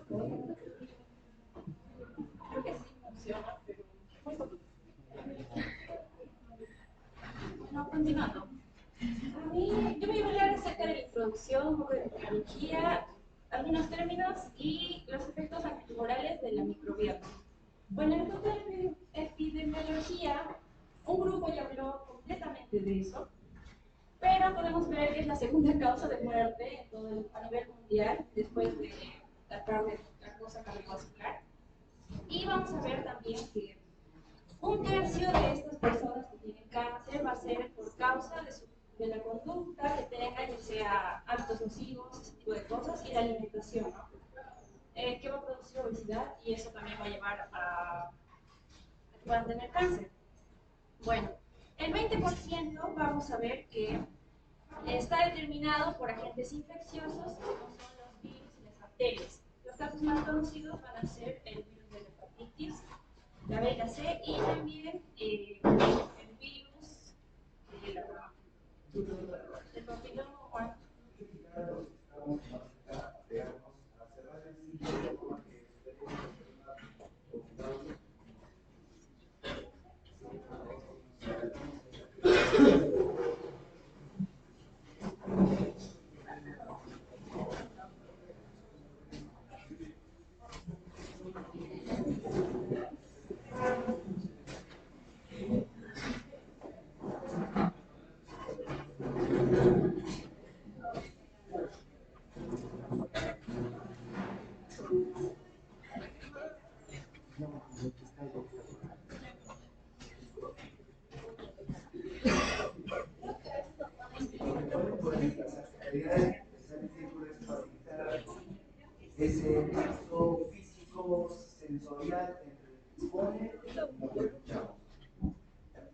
Creo que sí funciona, pero muy poquito. Bueno, continuando. Yo me voy a hablar acerca de la introducción, un poco de tecnología, algunos términos y los efectos antimorales de la microbiota. Bueno, en cuanto a la epidemiología, un grupo ya habló completamente de eso, pero podemos ver que es la segunda causa de muerte a nivel mundial después de la cosa cardiovascular. Y vamos a ver también que un tercio de estas personas que tienen cáncer va a ser por causa de la conducta que tengan, ya sea hábitos nocivos, ese tipo de cosas, y la alimentación, ¿no? Que va a producir obesidad y eso también va a llevar a que puedan tener cáncer. Bueno, el 20% vamos a ver que está determinado por agentes infecciosos, como son los virus y las bacterias. Los casos más conocidos van a ser el virus de la hepatitis, la B y la C, y también el virus del papiloma humano. Ese nexo físico sensorial entre el que expone y lo que escuchamos.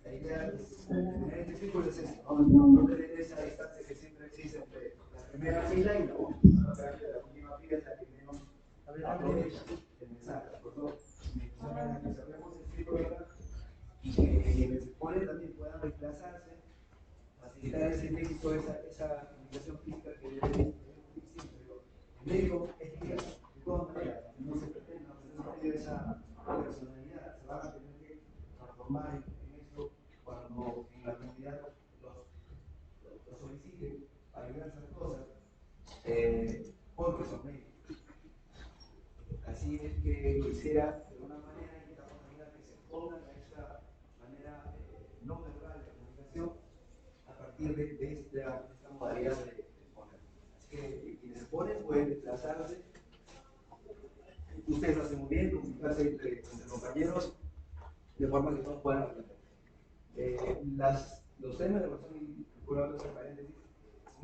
La idea es tener este círculo es esto, no tener esa distancia que siempre existe entre la primera fila y la última. ¿No? La última fila es la que menos aprovecha el mensaje. Por eso, mi función es que cerremos el círculo acá y que quienes se exponen también puedan desplazarse, facilitar ese nexo, esa comunicación física que debe el médico es guía, de todas maneras, no se pretende, no se pretende esa personalidad, se van a tener que transformar en esto cuando en la comunidad los soliciten para diversas cosas, porque son médicos. Así es que quisiera, de alguna manera, invitar a que se expongan a esta manera no verbal de comunicación a partir de esta modalidad de exponer. Así que quienes exponen pueden desplazarse. Ustedes lo hacen muy bien, comunicarse entre compañeros de forma que todos puedan aprender. Los temas de razón y paréntesis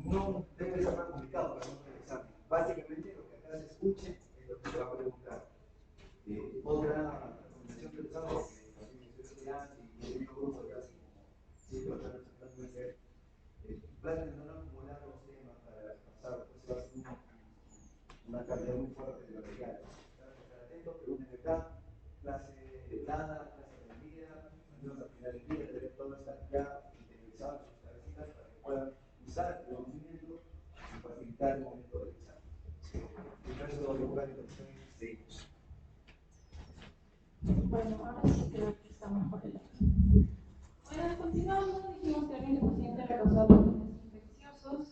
no deben ser tan complicados para nosotros el examen. Básicamente lo que acá se escuche es lo que se va a preguntar. Otra recomendación que les hago es que si tienen grupos de así como si lo están puede ser traten de no acumular los temas para pasar, pues va a ser una cantidad muy fuerte de material. Pregunten acá, clase dada, clase aprendida, al final del día tener todo esto ya interiorizado en sus cabecitas para que puedan usar el conocimiento y facilitar el momento del examen. En caso de lugar de seguimos. Bueno, ahora sí creo que está mejor el audio. Bueno, continuando, dijimos que el 20% era causado por agentes infecciosos,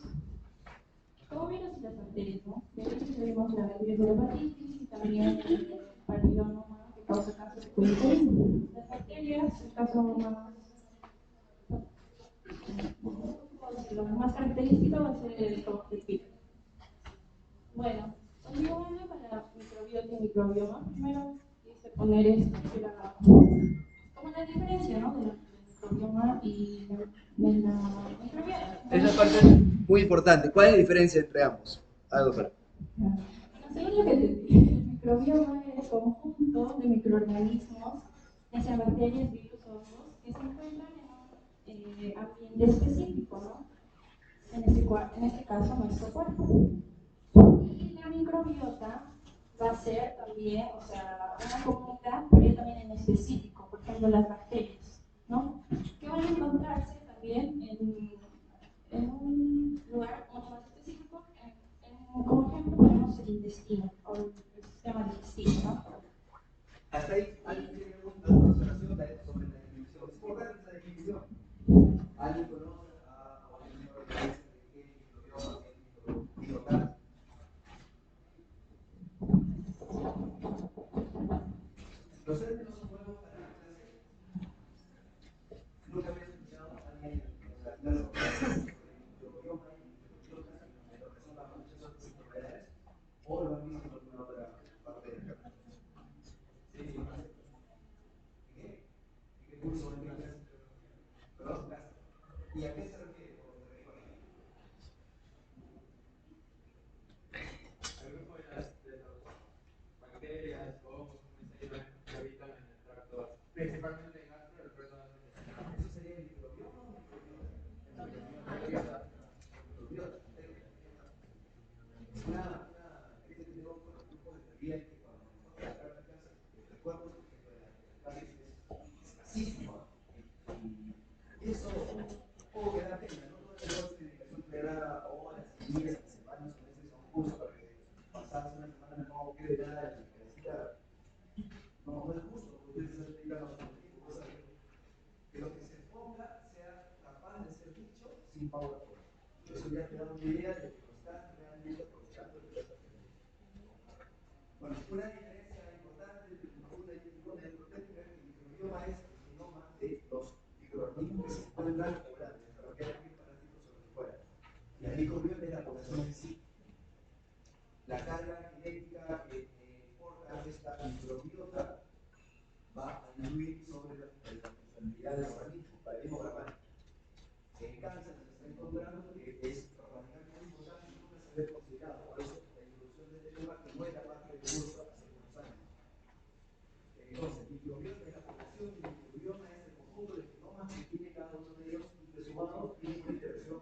como virus y las bacterias, ¿no? De hecho, tuvimos la virus de la hepatitis y también el papiloma humano que causa cáncer de cuello uterino. Las bacterias, el caso más característico va a ser el Helicobacter. Bueno, continuando con la microbiota y microbioma, primero quise poner esto, que era como la diferencia, ¿no? De la microbioma y de la microbiota. Esa parte es muy importante. ¿Cuál es la diferencia entre ambos? Algo para. Según lo que entendí, el microbioma es el conjunto de microorganismos, ya sean bacterias, virus o hongos, que se encuentran en un ambiente específico, ¿no? En este caso, nuestro cuerpo. Y la microbiota va a ser también, o sea, una comunidad, pero ya también en específico, por ejemplo, las bacterias, ¿no? Que van a encontrarse también en un lugar mucho más específico. Como ejemplo, ponemos el intestino o el sistema Los términos son nuevos para la clase. Nunca había escuchado a alguien en la clase sobre microbioma y microbiota y lo que son las muchas otras enfermedades, o lo han visto en alguna otra parte del campo. ¿Sí? ¿Qué curso en clase? ¿Perdón? ¿Y a qué se refiere? Al grupo de las bacterias o hongos que habitan en el tracto, principalmente en gastro, el resto ¿Eso sería el microbioma o microbiota? Este tenemos con el grupo de teoría que cuando nosotros las prácticas, el cuerpo, por ejemplo, de las clases es escasísimo. Y eso, poco que da pena, ¿no? Toda la dedicación te da horas, días, semanas, meses a un curso para que pasadas una semana no quede nada de lo que necesita. No es justo, porque ustedes se dedican bastante tiempo, cosa que lo que se ponga sea capaz de ser dicho sin PowerPoint. Eso ya te da una idea de que lo estás realmente aprovechando el que estás haciendo. Bueno, una diferencia importante entre una y una microtécnica es que el microbioma es el genoma de los microorganismos que se encuentran fuera, desarrollar aquí parásitos sobre fuera. Y el microbioma es la población en sí. La carga genética que porta esta microbiota va a influir sobre la funcionalidad del organismo, para bien o para mal. En cáncer se está encontrando que es radicalmente importante y nunca se había considerado. Por eso la introducción de este tema que no era parte del curso hace unos años. Entonces, microbiota es la población y el microbioma es el conjunto de genomas que tiene cada uno de ellos y que sumados tienen una interacción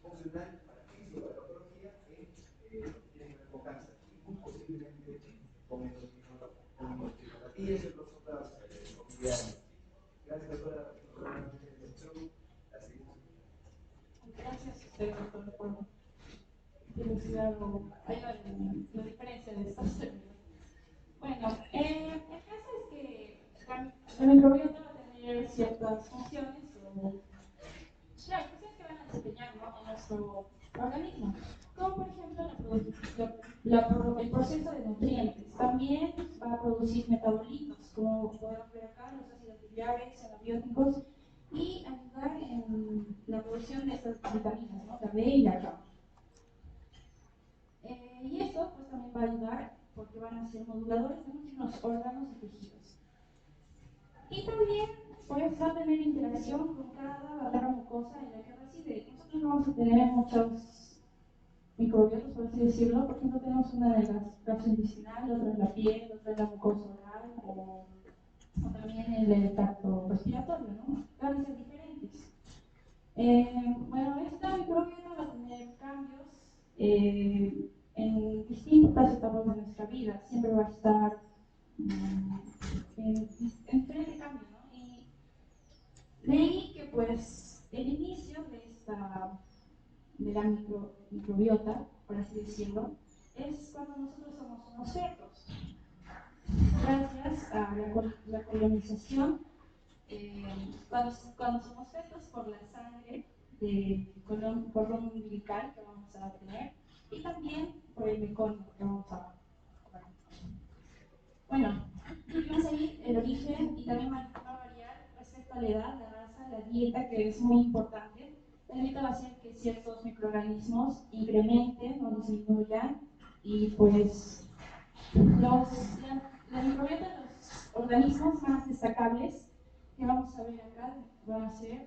funcional para fisiopatología en lo que tiene que ver con cáncer y muy posiblemente con inmunoterapia y otras comunidades. Gracias, doctora, por la introducción. Gracias a usted, doctor, por dilucidar la diferencia de estas términos. Bueno, el caso es que la microbiota va a tener ciertas funciones que van a desempeñar, ¿no?, en nuestro organismo, como por ejemplo el proceso de nutrientes. También va a producir metabolitos, como podemos ver acá, los ácidos biliares, anabióticos, y ayudar en la producción de estas vitaminas, ¿no?, la B y la K. Y esto pues también va a ayudar porque van a ser moduladores de muchos órganos y tejidos. Y también pues va a tener interacción con cada barrera mucosa en la que reside. Nosotros vamos a tener muchos microbiotas, por así decirlo. Por ejemplo, tenemos una en el gastrointestinal, otra en la piel, otra en la mucosa oral, o también en el tracto respiratorio, ¿no? Van a ser diferentes. Bueno, esta microbiota va a tener cambios en distintas etapas de nuestra vida. Siempre va a estar en frente cambio, ¿no? Y leí que pues el inicio de la microbiota, por así decirlo, es cuando nosotros somos unos fetos. Gracias a la colonización, cuando somos fetos, por la sangre del cordón umbilical que vamos a tener y también por el meconio que vamos a ver. Bueno, vimos ahí el origen y también va a variar respecto a la edad, la raza, la dieta, que es muy importante. La dieta va a hacer que ciertos microorganismos incrementen o disminuyan y pues la microbiota de los organismos más destacables que vamos a ver acá van a ser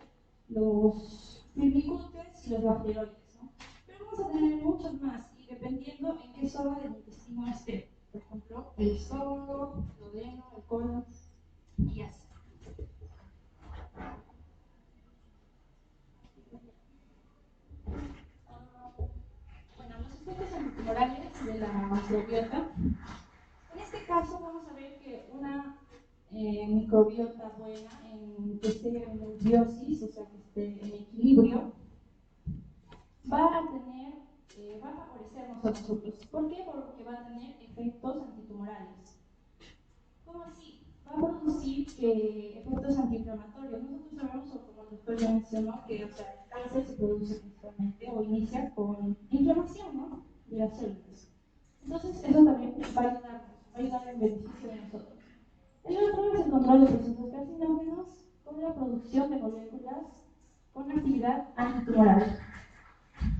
los firmicutes y los bacteroides, ¿no? Pero vamos a tener muchos más y dependiendo en qué zona del intestino esté. Por ejemplo, el estómago, el duodeno, el colon y así. Bueno, los efectos antitumorales de la microbiota. En este caso vamos a ver que una microbiota buena, que esté en eubiosis, o sea que esté en equilibrio, va a favorecernos a nosotros. ¿Por qué? Porque va a tener efectos antitumorales. ¿Cómo así? Va a producir efectos antiinflamatorios. Nosotros sabemos, o como el doctor ya mencionó, que el cáncer se produce principalmente o inicia con inflamación, ¿no?, de las células. Entonces, eso también va a ayudar en beneficio de nosotros. El otro es el control de procesos carcinógenos con la producción de moléculas con actividad antitumoral.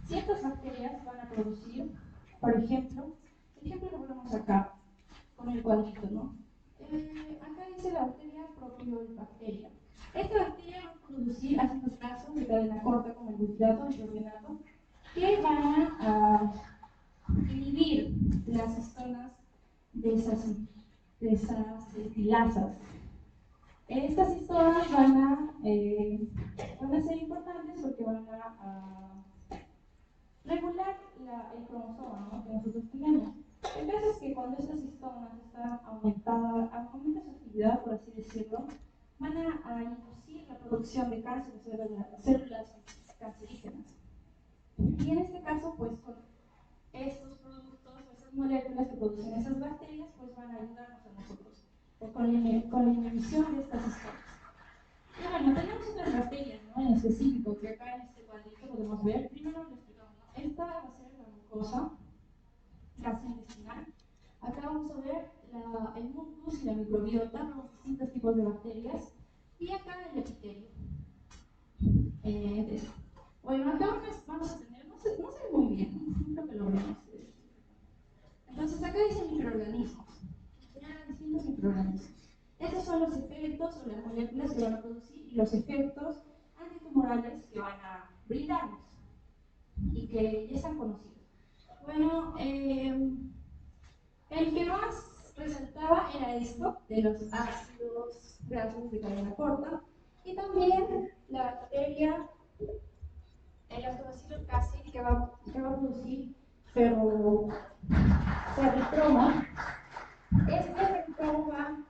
Ciertas bacterias van a producir, por ejemplo, el ejemplo que ponemos acá, con el cuadrito, ¿no? Acá dice la bacteria Propionibacteria. Esta bacteria va a producir ácidos grasos de cadena corta como el butirato y propionato que van a inhibir las histonas de esas estilasas. Estas histonas van a ser importantes porque van a regular el cromosoma, ¿no?, que nosotros tenemos. El caso es que cuando estas histonas están aumenta su actividad, por así decirlo, van a inducir la producción de cáncer de células cancerígenas. Y en este caso, pues con estos productos, esas moléculas que producen esas bacterias, pues van a ayudarnos a nosotros, con la inhibición de estas histonas. Y bueno, tenemos otras bacterias, ¿no?, en específico, que acá en este cuadrito podemos ver. Primero lo explicamos, ¿no? Esta va a ser la mucosa gastrointestinal. Acá vamos a ver el mucus y la microbiota, los distintos tipos de bacterias. Y acá el epitelio. Bueno, acá vamos a tener, no sé muy bien, ¿no? Creo que lo vemos. Entonces acá dice microorganismos. Distintos microorganismos. Estos son los efectos o las moléculas que van a producir y los efectos antitumorales que van a brindarnos y que ya están conocidos. Bueno, el que más resaltaba era esto, de los ácidos grasos de cadena corta, y también la bacteria, el lactobacillus casei, que va a producir ferritromo. Este ferritromo va a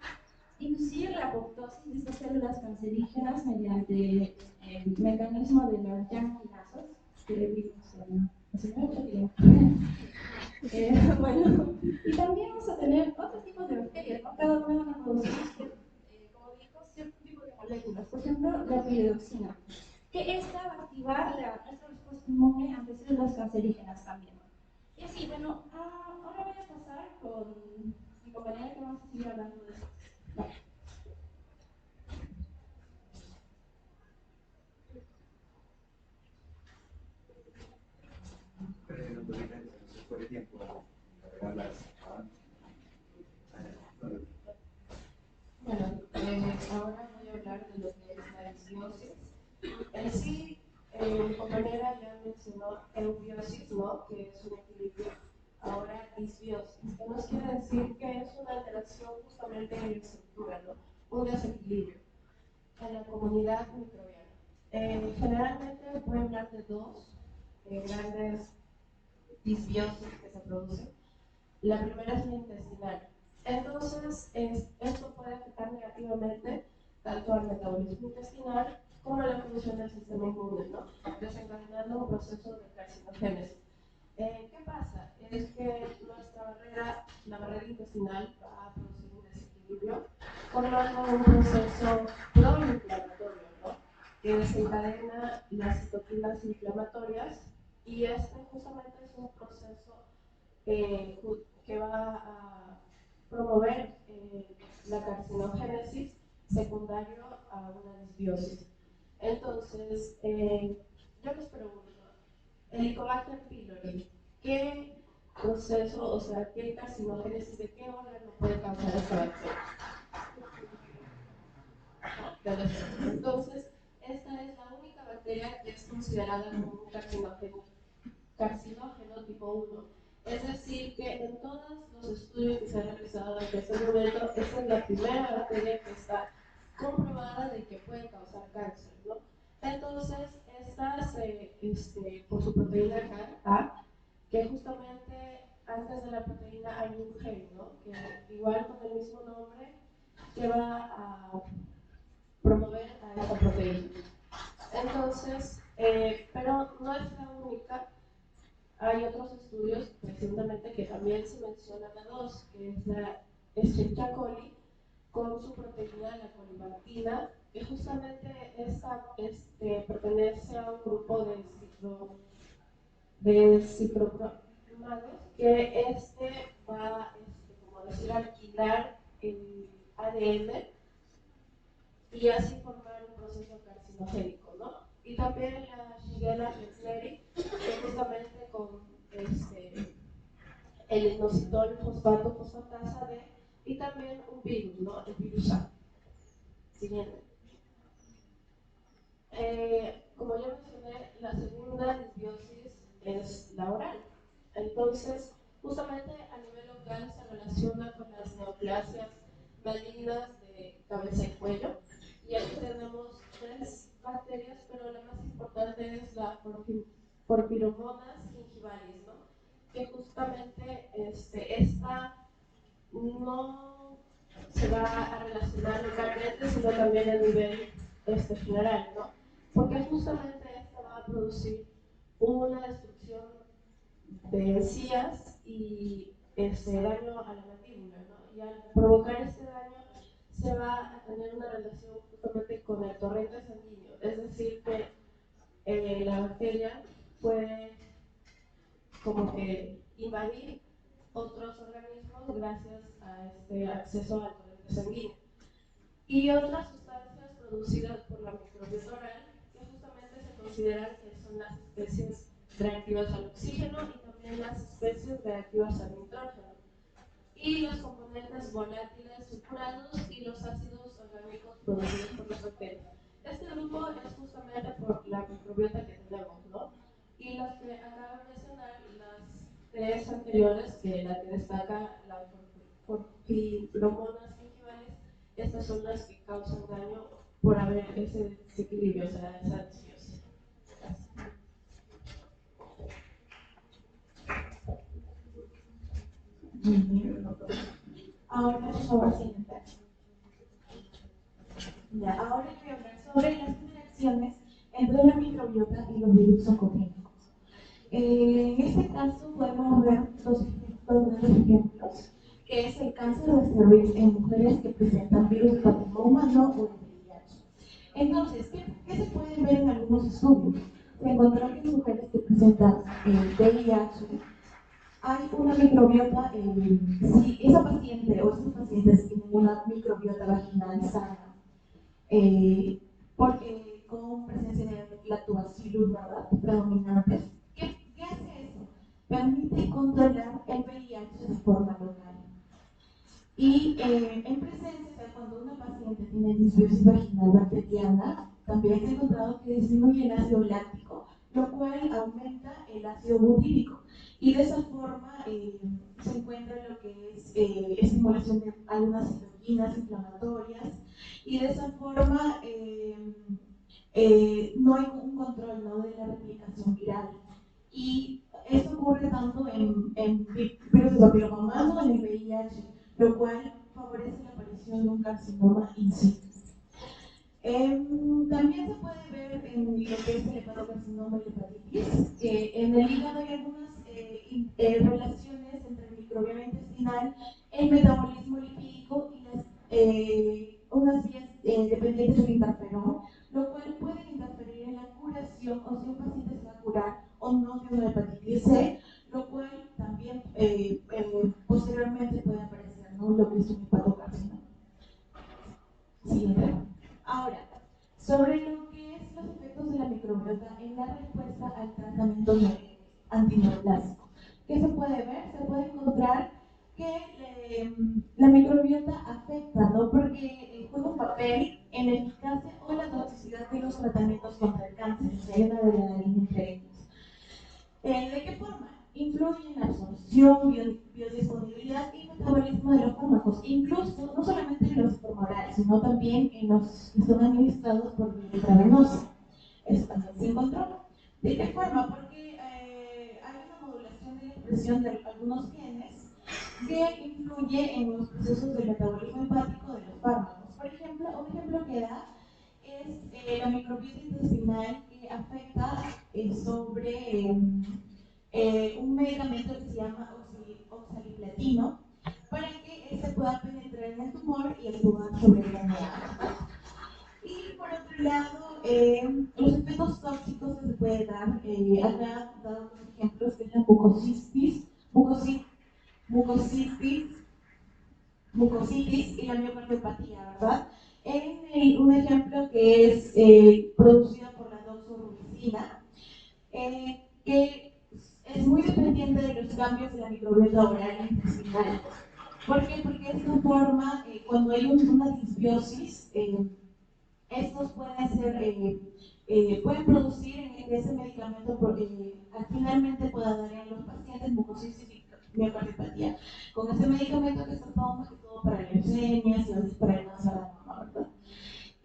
inducir la apoptosis de estas células cancerígenas mediante el mecanismo de las llaminasas que vimos hace mucho tiempo. Bueno, y también vamos a tener otros tipos de bacterias, ¿no? Cada una van a producir, como digo, cierto tipo de moléculas. Por ejemplo, la piridoxina, que esta va a activar nuestra respuesta inmune ante células cancerígenas también. Y así, bueno, ahora voy a pasar con mi compañera que vamos a seguir hablando de esto. Vale. Por el tiempo, Bueno, ahora voy a hablar de lo que es la disbiosis. En sí, mi compañera ya mencionó eubiosis, ¿no?, que es un equilibrio. Ahora disbiosis, que nos quiere decir que es una alteración justamente en la estructura, ¿no?, un desequilibrio en la comunidad microbiana. Generalmente voy a hablar de dos grandes disbiosis que se producen. La primera es la intestinal. Entonces, esto puede afectar negativamente tanto al metabolismo intestinal como a la función del sistema inmune, ¿no?, desencadenando un proceso de carcinogénesis. ¿Qué pasa? Es que la barrera intestinal va a producir un desequilibrio, formando un proceso proinflamatorio, ¿no?, que desencadena las citoquinas inflamatorias, y este justamente es un proceso que va a promover la carcinogénesis secundario a una disbiosis. Entonces, yo les pregunto, el Helicobacter pylori, ¿qué proceso, o sea, qué carcinogénesis, de qué órgano puede causar esta bacteria? Entonces, esta es la única bacteria que es considerada como un carcinógeno tipo 1. Es decir, que en todos los estudios que se han realizado hasta este momento, esta es la primera bacteria que está comprobada de que puede causar cáncer, ¿no? Entonces, esta por su proteína A, que justamente antes de la proteína hay un gen, ¿no?, que igual con el mismo nombre, que va a promover a esta proteína. Entonces, pero no es la única. Hay otros estudios recientemente que también se mencionan a dos, que es la Escherichia coli con su proteína, la colibactina, que justamente pertenece a un grupo de ciclopromados, que va como decir, alquilar ADN y así formar un proceso carcinogénico, ¿no? Y también la Shigella Messneri, que justamente con el inositol fosfato fosfatasa D y también un virus, ¿no? El virus A. Siguiente. Como ya mencioné, la segunda disbiosis es la oral. Entonces, justamente a nivel local se relaciona con las neoplasias malignas de cabeza y cuello. Y aquí tenemos 3 bacterias, pero la más importante es la Porphyromonas gingivalis, ¿no? Que justamente esta no se va a relacionar localmente, sino también a nivel general, ¿no? Porque justamente esta va a producir una destrucción de encías y daño a la mandíbula, ¿no? Y al provocar este daño se va a tener una relación justamente con el torrente sanguíneo, es decir, que la bacteria puede como que invadir otros organismos gracias a este acceso al torrente sanguíneo. Y otras sustancias producidas por la microbiota oral que justamente se consideran que son las especies reactivas al oxígeno y también las especies reactivas al nitrógeno. Y los componentes volátiles sulfurados y los ácidos orgánicos producidos por las bacterias. Este grupo es justamente por la microbiota que tenemos, ¿no? Y las que acabo de mencionar, las 3 anteriores, que la que destaca la Porphyromonas gingivalis, estas son las que causan daño por haber ese desequilibrio, o sea, esa disbiosis. Muy bien. Ahora, por favor, siguiente. Ya, ahora voy a hablar sobre las interacciones entre la microbiota y los virus oncogénicos. En este caso podemos ver dos grandes ejemplos, que es el cáncer de cervix en mujeres que presentan virus papiloma humano o el VIH. Entonces, ¿qué se puede ver en algunos estudios? Se encontró que en mujeres que presentan VIH hay una microbiota, si esa paciente o esos pacientes tienen una microbiota vaginal sana, porque con presencia de lactobacillus, ¿verdad?, predominantes. ¿Qué hace eso? Permite controlar el VIH de forma local. Y en presencia, o sea, cuando una paciente tiene disbiosis vaginal bacteriana, también se ha encontrado que disminuye el ácido láctico, lo cual aumenta el ácido butírico. Y de esa forma se encuentra lo que es estimulación de algunas citoquinas inflamatorias, y de esa forma no hay un control, ¿no?, de la replicación viral. Y esto ocurre tanto en virus de papiloma humano, en el VIH, lo cual favorece la aparición de un carcinoma in situ. También se puede ver en lo que es el hepatocarcinoma y la hepatitis, que en el hígado hay algunas relaciones entre el microbioma intestinal, el metabolismo lipídico y unas vías dependientes del interferón, lo cual puede interferir en la curación o si un paciente se va a curar o no de una hepatitis C, lo cual también posteriormente puede aparecer, ¿no?, lo que es un hepatocarcinoma. Siguiente. Ahora, sobre lo que es los efectos de la microbiota en la respuesta al tratamiento antineoplásico. ¿Qué se puede ver? Se puede encontrar que la microbiota afecta, ¿no?, porque juega un papel en la eficacia o la toxicidad de los tratamientos contra el cáncer, si hay una delgada línea entre ellos. ¿De qué forma? Influye en la absorción, biodisponibilidad y metabolismo de los fármacos, incluso no solamente en los formorales, sino también en los que son administrados por vía intravenosa. Eso también se encontró. ¿De qué forma? Porque hay una modulación de la expresión de algunos genes que influye en los procesos de metabolismo hepático de los fármacos. Por ejemplo, un ejemplo que da es la microbiota intestinal que afecta sobre un medicamento que se llama oxaliplatino para que este pueda penetrar en el tumor y actuar sobre el DNA. Y por otro lado, los efectos tóxicos que se pueden dar, acá dado unos ejemplos que es la mucositis, mucositis y la miocardiopatía, ¿verdad? Un ejemplo que es producido por la doxorubicina, que es muy dependiente de los cambios de la microbiota oral e intestinal. ¿Por qué? Porque esta forma, cuando hay una disbiosis, estos pueden producir en ese medicamento, finalmente pueda dar a los pacientes mucositis y miocardiopatía. Con ese medicamento que se toma más que todo para leucemias y a veces para el cáncer de mama, ¿verdad?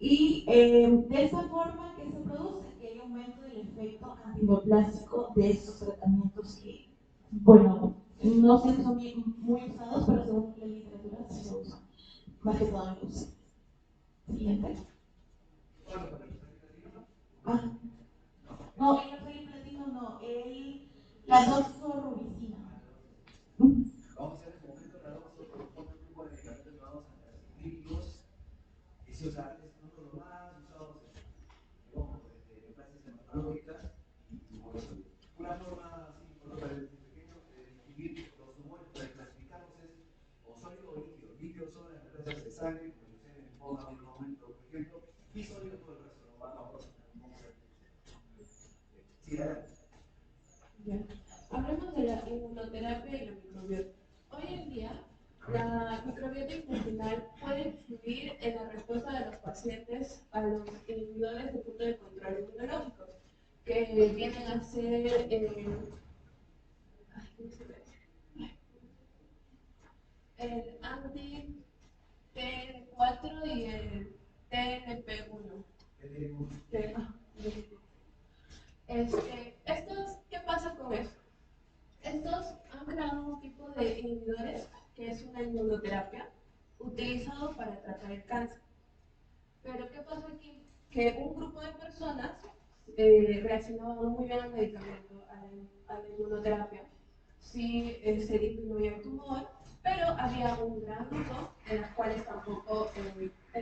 Y de esa forma que se produce que hay aumento del efecto antineoplásico de estos tratamientos que, bueno, no sé si son muy usados, pero según la literatura sí se usan, más que todo en luz. Siguiente. Ah, no, el oxaliplatino no, la doxorubicina. Vamos a hacer en este momento la dosis por otro grupo de medicamentos llamados antiarcíclicos. Y si usar, es uno de los más usados en clases hematológicas. Una forma así, por lo menos pequeño, de distinguir los tumores, para clasificarlos es o sólido o líquido. Líquido son las represas de sangre, como se en forma de un momento, por ejemplo, y sólido todo el resto. No vamos a sí, adelante. Bien. Hablemos de la inmunoterapia y la microbiota. Hoy en día, la microbiota intestinal puede influir en la respuesta de los pacientes a los inhibidores de punto de control inmunológico, que vienen a ser el anti-TN4 y el TNP1. ¿Qué pasa con esto? Estos han creado un tipo de inhibidores que es una inmunoterapia utilizado para tratar el cáncer. Pero ¿qué pasa aquí? Que un grupo de personas reaccionaba muy bien al medicamento, a la inmunoterapia. Sí, se disminuía el tumor, pero había un gran grupo en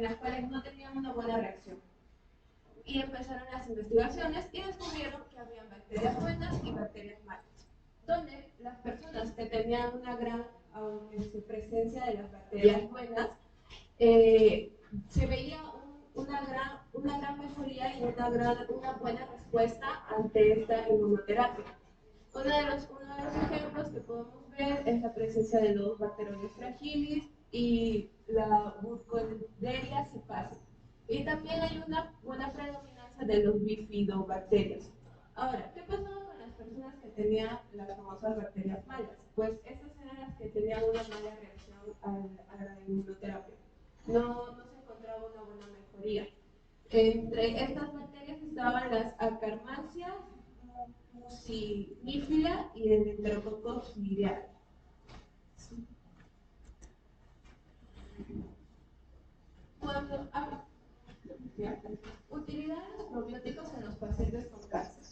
las cuales no tenían una buena reacción. Y empezaron las investigaciones y descubrieron que había bacterias buenas y bacterias malas, donde las personas que tenían una gran presencia de las bacterias buenas, se veía una gran mejoría y una buena respuesta ante esta inmunoterapia. Uno de los ejemplos que podemos ver es la presencia de los Bacteroides fragilis y la Burkholderia cepacis. Y también hay una buena predominancia de los bifidobacterias. Ahora, ¿qué pasaba con las personas que tenían las famosas bacterias malas? Pues estas eran las que tenían una mala reacción a la inmunoterapia. No se encontraba una buena mejoría. Entre estas bacterias estaban las Akkermansia, Mucinifila y el Enterococcus viridae. Utilidad de los probióticos en los pacientes con cáncer.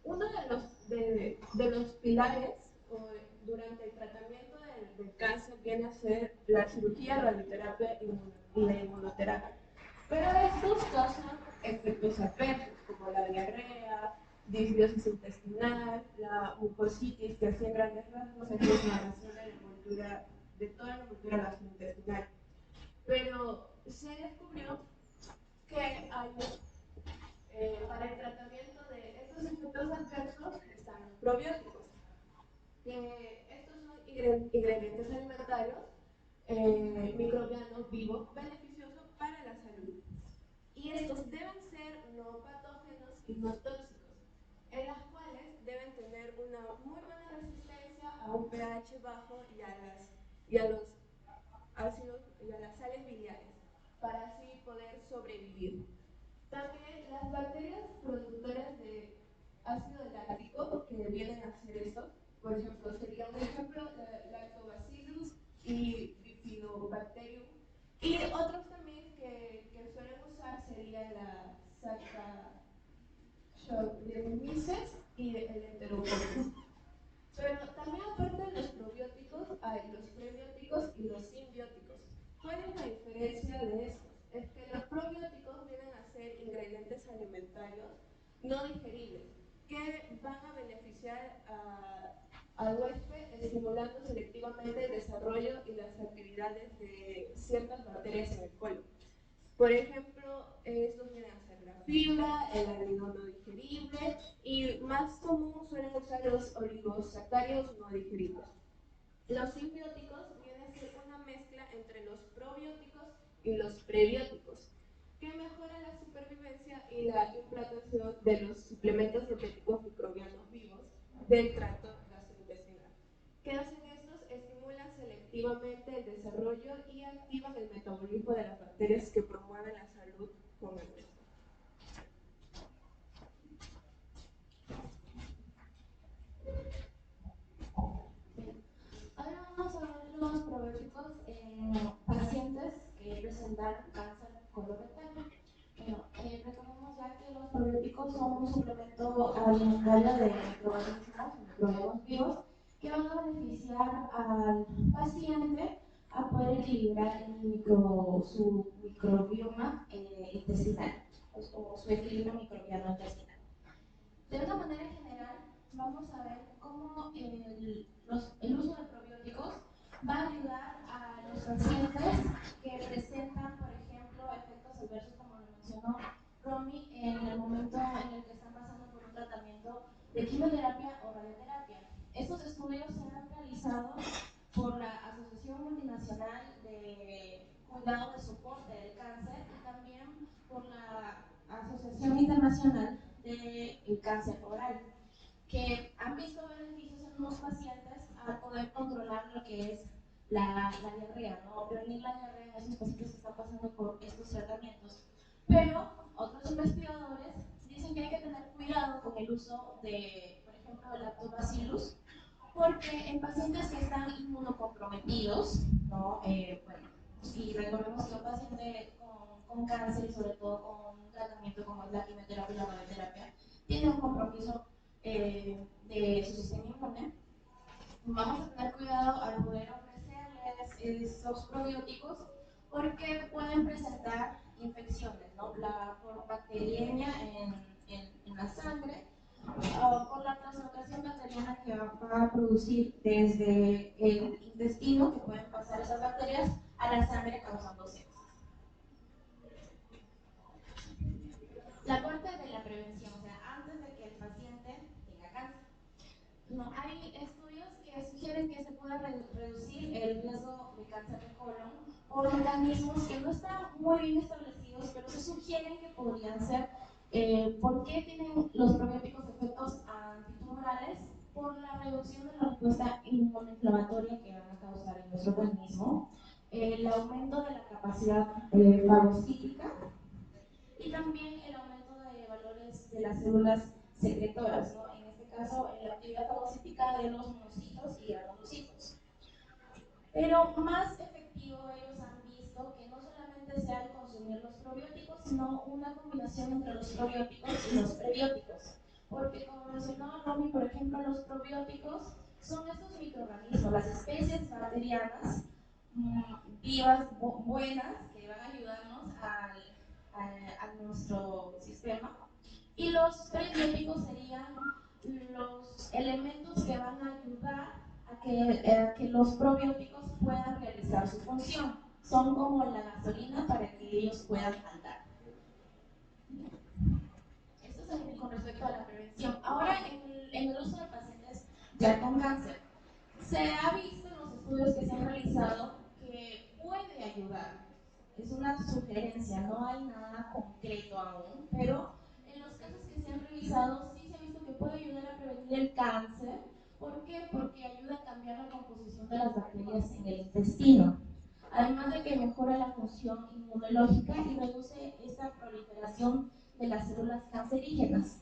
Uno de los pilares durante el tratamiento del cáncer viene a ser la cirugía, la radioterapia y la inmunoterapia. Pero estos causan efectos adversos como la diarrea, disbiosis intestinal, la mucositis, que así en grandes rasgos es la inflamación de toda la envoltura gastrointestinal. Pero se descubrió que para el tratamiento de estos efectos adversos están los probióticos, que estos son ingredientes alimentarios microbianos vivos beneficiosos para la salud. Y estos deben ser no patógenos y no tóxicos, en las cuales deben tener una muy buena resistencia a un pH bajo y a los ácidos y a las sales biliares, para así poder sobrevivir. También las bacterias productoras de ácido láctico que vienen a hacer esto, por ejemplo, sería un ejemplo Lactobacillus y Bifidobacterium. Y otros también que suelen usar sería la Saccharomyces y el Enterococcus. Pero también aparte de los probióticos hay los prebióticos y los simbióticos. ¿Cuál es la diferencia de estos? Es que los probióticos vienen a ser ingredientes alimentarios no digeribles que van a beneficiar al huésped, estimulando selectivamente el desarrollo y las actividades de ciertas bacterias en el colon. Por ejemplo, estos vienen a ser la fibra, el almidón no digerible y más común suelen usar los oligosacáridos no digeribles. Los simbióticos vienen a ser una mezcla entre los probióticos y los prebióticos, que mejora la supervivencia y la implantación de los suplementos dietéticos microbianos vivos del tracto gastrointestinal. ¿Qué hacen estos? Estimulan selectivamente el desarrollo y activan el metabolismo de las bacterias que promueven la salud con el huésped. Ahora vamos a ver los probióticos en pacientes que presentan cáncer colorectal. Bueno, recordemos ya que los probióticos son un suplemento alimentario de microorganismos vivos, que van a beneficiar al paciente a poder equilibrar su microbioma intestinal, o su equilibrio microbiano intestinal. De una manera general, vamos a ver cómo el uso de probióticos va a ayudar a los pacientes que presentan, por ejemplo, efectos adversos, como lo mencionó Romy, en el momento en el que están pasando por un tratamiento de quimioterapia o radioterapia. Estos estudios se han realizado por la Asociación Multinacional de Cuidado de Soporte del Cáncer y también por la Asociación Internacional del Cáncer Oral, que han visto beneficios en los pacientes al poder controlar lo que es la diarrea, ¿no? Prevenir la diarrea en esos pacientes que están pasando por estos tratamientos. Pero otros investigadores dicen que hay que tener cuidado con el uso de, por ejemplo, el lactobacillus, porque en pacientes que están inmunocomprometidos, ¿no? Bueno, y recordemos que un paciente con cáncer y sobre todo con un tratamiento como es la quimioterapia y la radioterapia, tiene un compromiso de su sistema inmune. Vamos a tener cuidado al poder ofrecerles esos probióticos porque pueden presentar infecciones, ¿no? Por bacteriemia en la sangre, por la translocación bacteriana que va a producir desde el intestino, que pueden pasar esas bacterias a la sangre causando sepsis. La parte de la prevención, o sea, antes de que el paciente tenga cáncer. No, hay estudios que sugieren que se puede reducir el riesgo de cáncer de colon por mecanismos que no están muy bien establecidos, pero se sugieren que podrían ser. ¿Por qué tienen los probióticos efectos antitumorales? Por la reducción de la respuesta inmunoinflamatoria que van a causar en nuestro organismo, el aumento de la capacidad fagocítica y también el aumento de valores de las células secretoras, ¿no? En este caso, la actividad fagocítica de los monocitos y granulocitos. Pero más efectivo ellos han visto que no solamente sea el consumir los probióticos, sino una combinación entre los probióticos y los prebióticos. Porque como mencionó Romy, por ejemplo, los probióticos son estos microorganismos, las especies bacterianas vivas, buenas, que van a ayudarnos a nuestro sistema. Y los prebióticos serían los elementos que van a ayudar a que los probióticos puedan realizar su función. Son como la gasolina para que ellos puedan andar. Esto es con respecto a la prevención. Ahora, en el uso de pacientes ya con cáncer, se ha visto en los estudios que se han realizado que puede ayudar. Es una sugerencia, no hay nada concreto aún, pero en los casos que se han revisado sí se ha visto que puede ayudar a prevenir el cáncer. ¿Por qué? Porque ayuda a cambiar la composición de las bacterias en el intestino. Además de que mejora la función inmunológica y reduce esta proliferación de las células cancerígenas.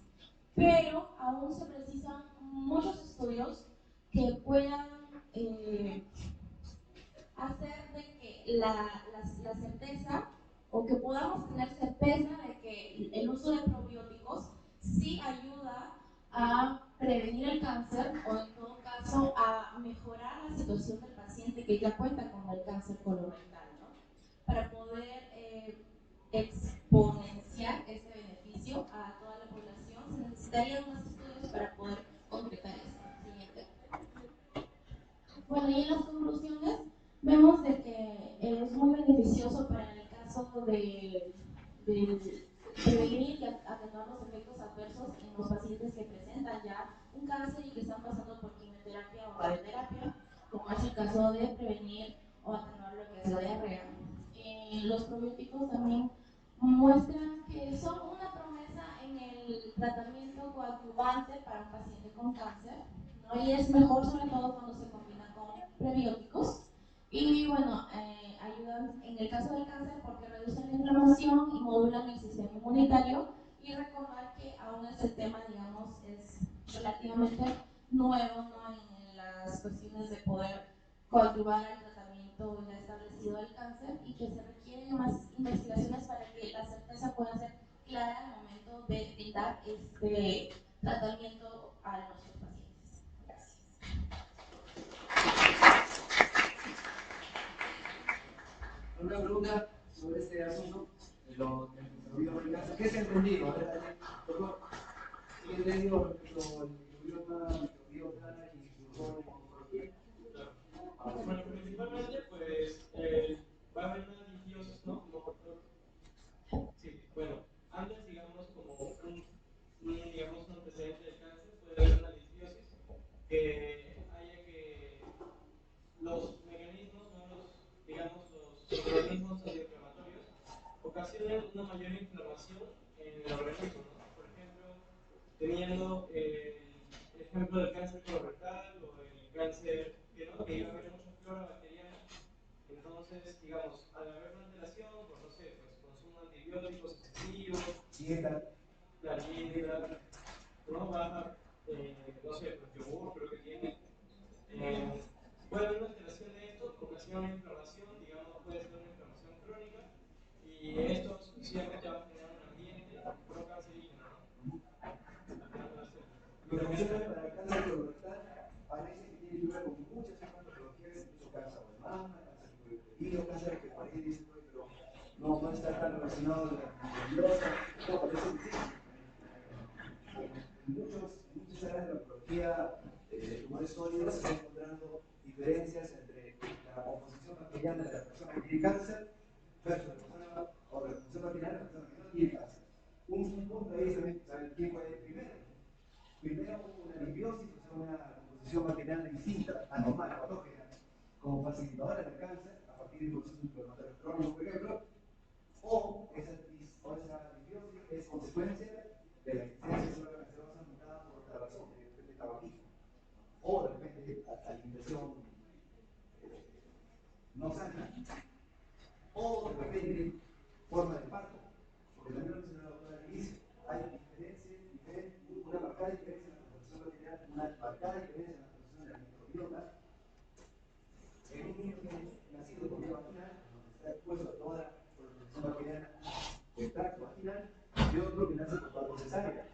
Pero aún se precisan muchos estudios que puedan hacer de que la certeza, o que podamos tener certeza de que el uso de probióticos sí ayuda a prevenir el cáncer o en todo caso a mejorar la situación del paciente que ya cuenta con el cáncer colorectal, ¿no? Para poder exponenciar este beneficio a toda la población se necesitarían más estudios para poder concretar esto. Siguiente. Bueno, y en las conclusiones vemos de que es muy beneficioso para el caso de prevenir y atenuar los efectos adversos en los pacientes que presentan ya un cáncer y que están pasando por quimioterapia o radioterapia, como es el caso de prevenir o atenuar lo que es la diarrea. Los probióticos también muestran que son una promesa en el tratamiento coadyuvante para un paciente con cáncer, ¿no? Y es mejor sobre todo cuando se combina con prebióticos. Y bueno, ayudan en el caso del cáncer porque reducen la inflamación y modulan el sistema inmunitario. Y recordar que aún ese tema, digamos, es relativamente nuevo, ¿no? En las cuestiones de poder coadyuvar al tratamiento ya establecido del cáncer y que se requieren más investigaciones para que la certeza pueda ser clara al momento de brindar este tratamiento a nuestros pacientes. Gracias. Una pregunta sobre este asunto de lo del cáncer. ¿Qué se ha entendido? A ver, doctor, ¿qué entendido respecto al microbiota y su rol en oncología? Bueno, principalmente, pues, va a haber una disbiosis, ¿no? Sí, bueno, antes, digamos, como digamos, un antecedente del cáncer, puede haber una disbiosis que haya que los mecanismos, ¿no? Digamos, los microorganismos antiinflamatorios ocasionan una mayor inflamación en el organismo, ¿no? Por ejemplo, teniendo el ejemplo del cáncer colorectal o el cáncer que iba a haber mucha flora bacteriana. Entonces, digamos, al haber una alteración, pues no sé, pues consumo de antibióticos excesivos, la dieta, no baja, no sé, pues yogur creo que tiene. Puede haber una alteración de esto, ocasiona inflamación, digamos, puede ser una inflamación crónica, y esto sucesivamente va a generar un ambiente procancerígeno, ¿no? Lo que menciona para el cáncer colorectal parece que tiene que ver con muchas patologías, incluso cáncer de mama, cáncer de uterino, cáncer de paredes, pero no está tan relacionado con la microbiota. No, parece que sí. En muchas áreas de la oncología de tumores sólidos se están encontrando diferencias entre la composición bacteriana de la persona que tiene cáncer versus la persona, o la composición bacteriana de la persona que no tiene cáncer. Un punto ahí es saber quién fue primero. Primero hubo una disbiosis, o sea, una composición bacteriana distinta, anormal, patógena, como facilitadora del cáncer, a partir de un proceso inflamatorio crónico, por ejemplo, o esa disbiosis es consecuencia de la existencia de células cancerosas mutadas por otra razón, de repente tabaquismo, o de repente alimentación no sana, o de repente forma de parto, porque también lo mencionó la doctora al inicio, hay una marcada diferencia en la composición bacteriana, una marcada diferencia en la composición de la microbiota. En un niño que ha nacido por vía vaginal, donde está expuesto a toda la composición bacteriana del tracto vaginal, y otro que nace por parto cesárea.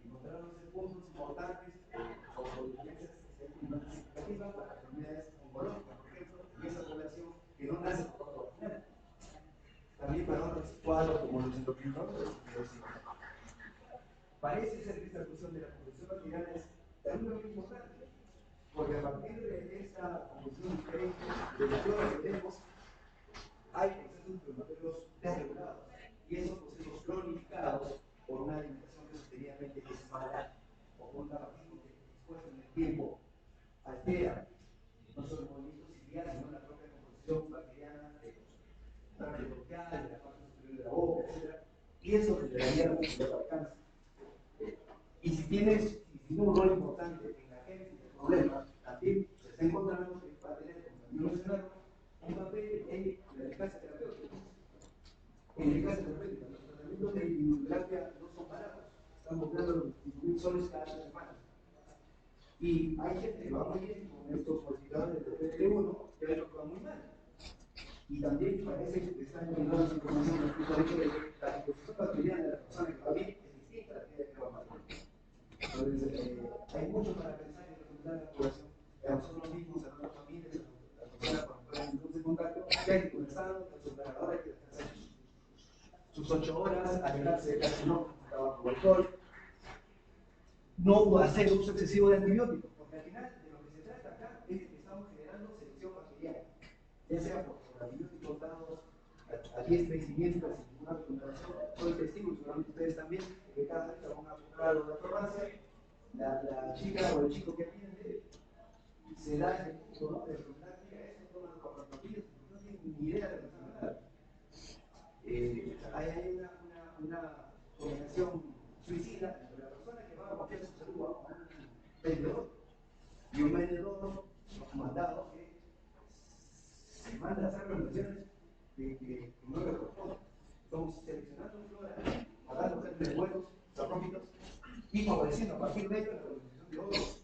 Encontraron esos puntos importantes como diferencias significativas para enfermedades oncológicas, por ejemplo, en esa población que no nace por parto vaginal. También para otros cuadros como los endocrinologos. Parece ser que esta cuestión de la composición bacteriana es terriblemente importante, porque a partir de esta composición diferente de la flora que tenemos, hay procesos inflamatorios desregulados, y esos procesos cronificados por una alimentación que sostenidamente es mala, o por un tabaquismo que expuesto en el tiempo altera no solo el movimiento ciliar, sino la propia composición bacteriana de los tractos bronquiales, de la parte superior de la boca, etc. Y eso generaría la posibilidad del cáncer. Y si tiene un rol importante en la génesis del problema, también se está encontrando que va a tener, como también mencionaron, un papel en la eficacia terapéutica. En la eficacia terapéutica, los tratamientos de inmunoterapia no son baratos, están buscando 5.000 soles cada 3 semanas. Y hay gente que va muy bien con estos modificadores de PDL1, que hay otros que van muy mal. Y también parece que están encontrando información respecto al hecho de que la composición bacteriana de la persona que va bien es distinta a aquella que va mal. Entonces, hay mucho para pensar y recomendar a la población, a nosotros mismos, a nuestras familias, a las personas cuando puedan entonces en contacto, que hay que conversar, que hay que hablar ahora, hay que descansar sus 8 horas, alejarse de casi no tabaco o alcohol, no hacer uso excesivo de antibióticos, porque al final de lo que se trata acá es que estamos generando infección bacteriana, ya sea por antibióticos dados a diestra y siniestra sin ninguna recomendación. Soy testigo, y seguramente ustedes también, que cada vez que van a comprar una farmacia, la chica o el chico que atiende se da ese punto, ¿no? De recomendar, mira, eso toman los partidos, no tienen ni idea de lo que están hablando. Hay una combinación suicida entre la persona que va a confiar su salud a un vendedor y un vendedor mandado que se manda a hacer recomendaciones que no le corresponden. Estamos seleccionando un flora, matando gente de buenos, saprófitos y favoreciendo a partir de ello la colonización de otros.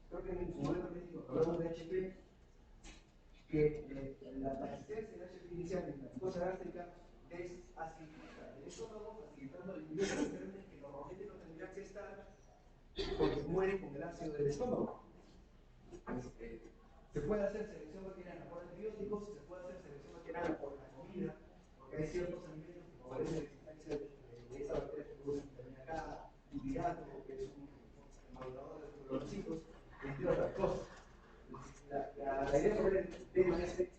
Creo que en su momento me dijo, hablamos de HP, que la existencia de HP inicial en la mucosa gástrica es asimilada el estómago, facilitando el ingreso de gérmenes que normalmente no tendrían que estar porque mueren con el ácido del estómago. Se puede hacer selección bacteriana por antibióticos, se puede hacer selección bacteriana por la comida, porque hay ciertos alimentos que favorecen la existencia de esa bacteria que produce vitamina K, butirato, que es un modulador de globocitos, entre otras cosas. La idea sobre el tema este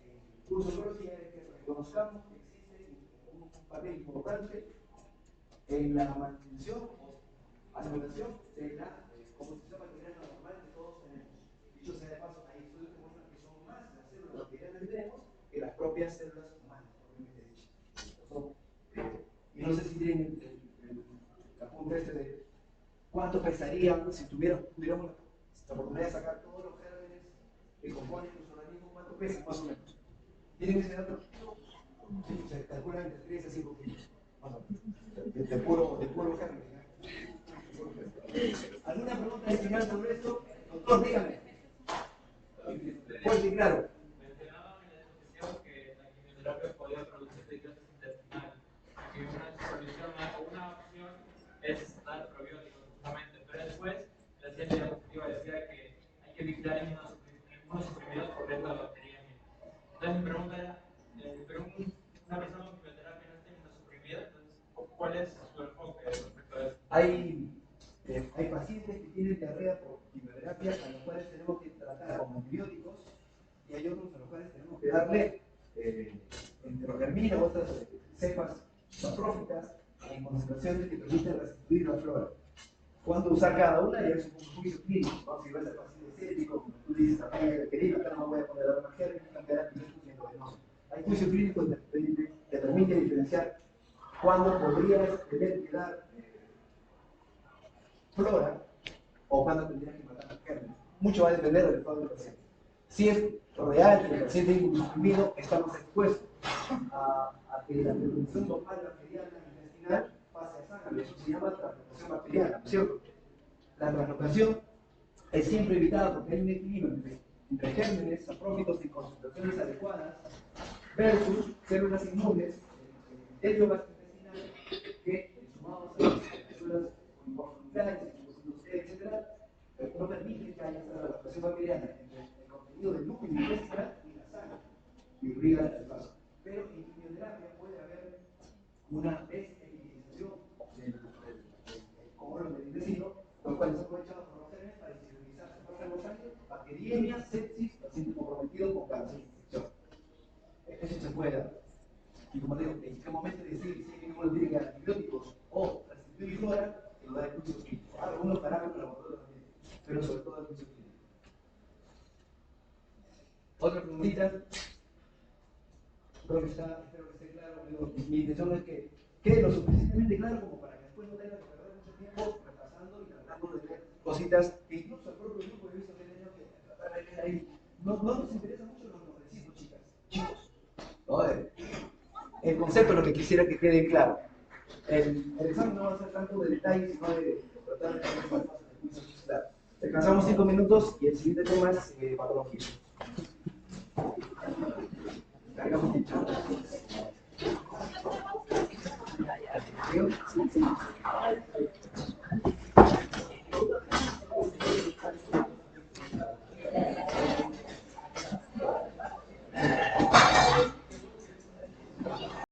curso de biología es que reconozcamos que existe un papel importante en la mantención o aseguración de la composición bacteriana normal que todos tenemos. Dicho sea de paso, hay estudios que muestran que son más las células bacterianas que tenemos que las propias células humanas, propiamente dichas. Y no sé si tienen el apunte este de cuánto pesarían si tuviéramos la oportunidad de sacar todos los gérmenes que componen nuestro organismo, cuánto pesan más o menos. ¿Tienen ese dato? Sí, se calcula entre 3 a 5 kilos. De puro germen. ¿Alguna pregunta adicional sobre esto? Doctor, dígame. Fuerte y claro. Mencionaba en la exposición que la quimioterapia podía producir desgaste intestinal, que una opción es dar probióticos justamente, pero después la ciencia diapositiva decía que hay que evitar inmunosuprimidos por riesgo de bacteriemia. Entonces mi pregunta era, pero una persona con quimioterapia no está inmunosuprimida, entonces ¿cuál es su enfoque respecto a eso? Hay pacientes que tienen diarrea por quimioterapia a los cuales tenemos que tratar con antibióticos y hay otros a los cuales tenemos que darle enterogermina o otras cepas sapróficas en concentraciones que permiten restituir la flora. ¿Cuándo usar cada una? Ya es un juicio clínico, ¿no? Si vas al paciente estético, como tú dices, la falla querida, acá no me voy a poner la arma gérmica, cambiar antibióticos y endovenosos. Hay juicio clínico que permite diferenciar cuándo podrías tener que dar flora o cuándo tendrías que matar los gérmenes. Mucho va a depender del estado del paciente. Si es real que el paciente inmunosuprimido está más expuesto a que la reproducción normal bacteriana intestinal pase a sangre. Eso se llama translocación bacteriana, ¿no es cierto? La translocación es siempre evitada porque hay un equilibrio entre gérmenes saprófitos y concentraciones adecuadas versus células inmunes, epitelio gastrointestinal, que sumados a las células inmunitarias, etc., no permiten que haya esta translocación bacteriana entre el contenido del núcleo intestinal y la sangre, y irriga el vaso. Pero en quimioterapia puede haber una desterilización del colon del intestino, lo cual es aprovechado por los gérmenes para esterilizar su propia sangre, bacteriemia, sepsis, paciente comprometido con cáncer, infección. Eso se puede dar. Y como digo, en qué momento decir si hay uno tiene que dar antibióticos o restituir flora, que lo da el juicio clínico. Algunos parámetros laboratorios también, pero sobre todo el juicio clínico. Otra preguntita. Espero que esté claro. Mi intención es que quede lo suficientemente claro como para que después no tenga que perder mucho tiempo repasando y tratando de ver cositas que incluso el propio grupo de vista tiene que tratar de leer ahí. No nos interesa mucho los nombrecitos, chicos. ¿No? El concepto es lo que quisiera que quede claro. El examen no va a ser tanto de detalle, sino de tratar de tener más fácil de juicio. Descansamos 5 minutos y el siguiente tema es patología.